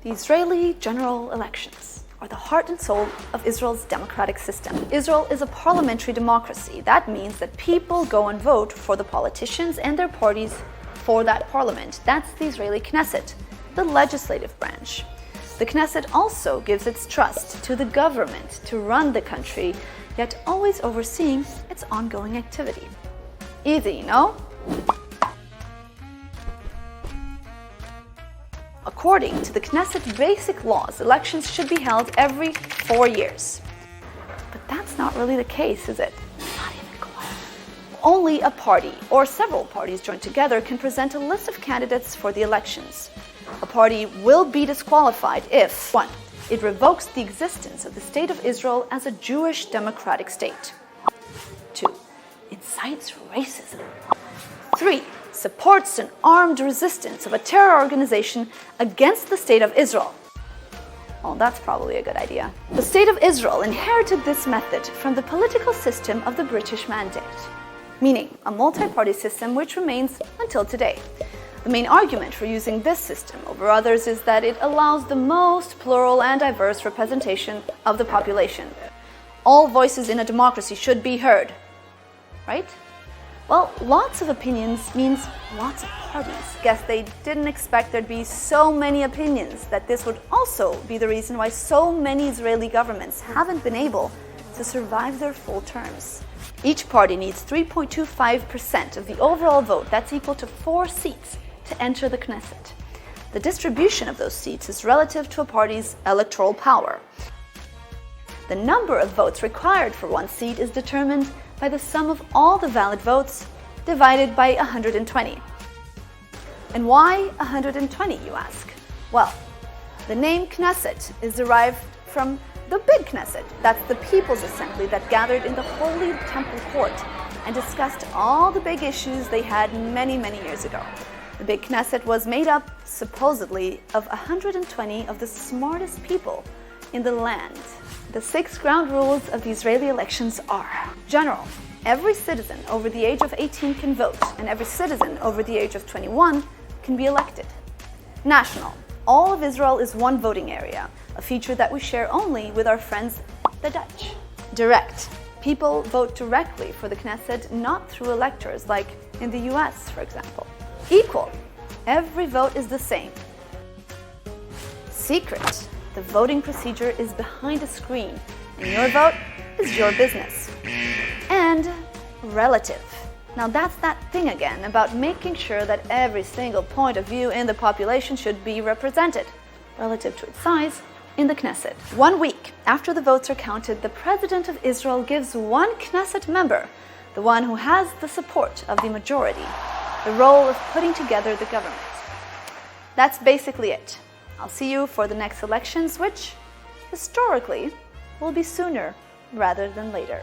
The Israeli general elections are the heart and soul of Israel's democratic system. Israel is a parliamentary democracy. That means that people go and vote for the politicians and their parties for that parliament. That's the Israeli Knesset, the legislative branch. The Knesset also gives its trust to the government to run the country, yet always overseeing its ongoing activity. Easy, no? According to the Knesset basic laws, elections should be held every 4 years. But that's not really the case, is it? Not even close. Only a party or several parties joined together can present a list of candidates for the elections. A party will be disqualified if 1. It revokes the existence of the State of Israel as a Jewish democratic state. 2. Incites racism. 3. Supports an armed resistance of a terror organization against the State of Israel. Well, that's probably a good idea. The State of Israel inherited this method from the political system of the British Mandate, meaning a multi-party system which remains until today. The main argument for using this system over others is that it allows the most plural and diverse representation of the population. All voices in a democracy should be heard, right? Well, lots of opinions means lots of parties. Guess they didn't expect there'd be so many opinions, that this would also be the reason why so many Israeli governments haven't been able to survive their full terms. Each party needs 3.25% of the overall vote. That's equal to 4 seats to enter the Knesset. The distribution of those seats is relative to a party's electoral power. The number of votes required for one seat is determined by the sum of all the valid votes divided by 120. And why 120, you ask? Well, the name Knesset is derived from the big Knesset. That's the People's Assembly that gathered in the Holy Temple Court and discussed all the big issues they had many, many years ago. The big Knesset was made up, supposedly, of 120 of the smartest people in the land. The 6 ground rules of the Israeli elections are: general, every citizen over the age of 18 can vote, and every citizen over the age of 21 can be elected. National, all of Israel is one voting area, a feature that we share only with our friends, the Dutch. Direct, people vote directly for the Knesset, not through electors, like in the US, for example. Equal, every vote is the same. Secret, the voting procedure is behind a screen, and your vote is your business. And relative. Now that's that thing again about making sure that every single point of view in the population should be represented, relative to its size, in the Knesset. 1 week after the votes are counted, the President of Israel gives one Knesset member, the one who has the support of the majority, the role of putting together the government. That's basically it. I'll see you for the next elections, which, historically, will be sooner rather than later.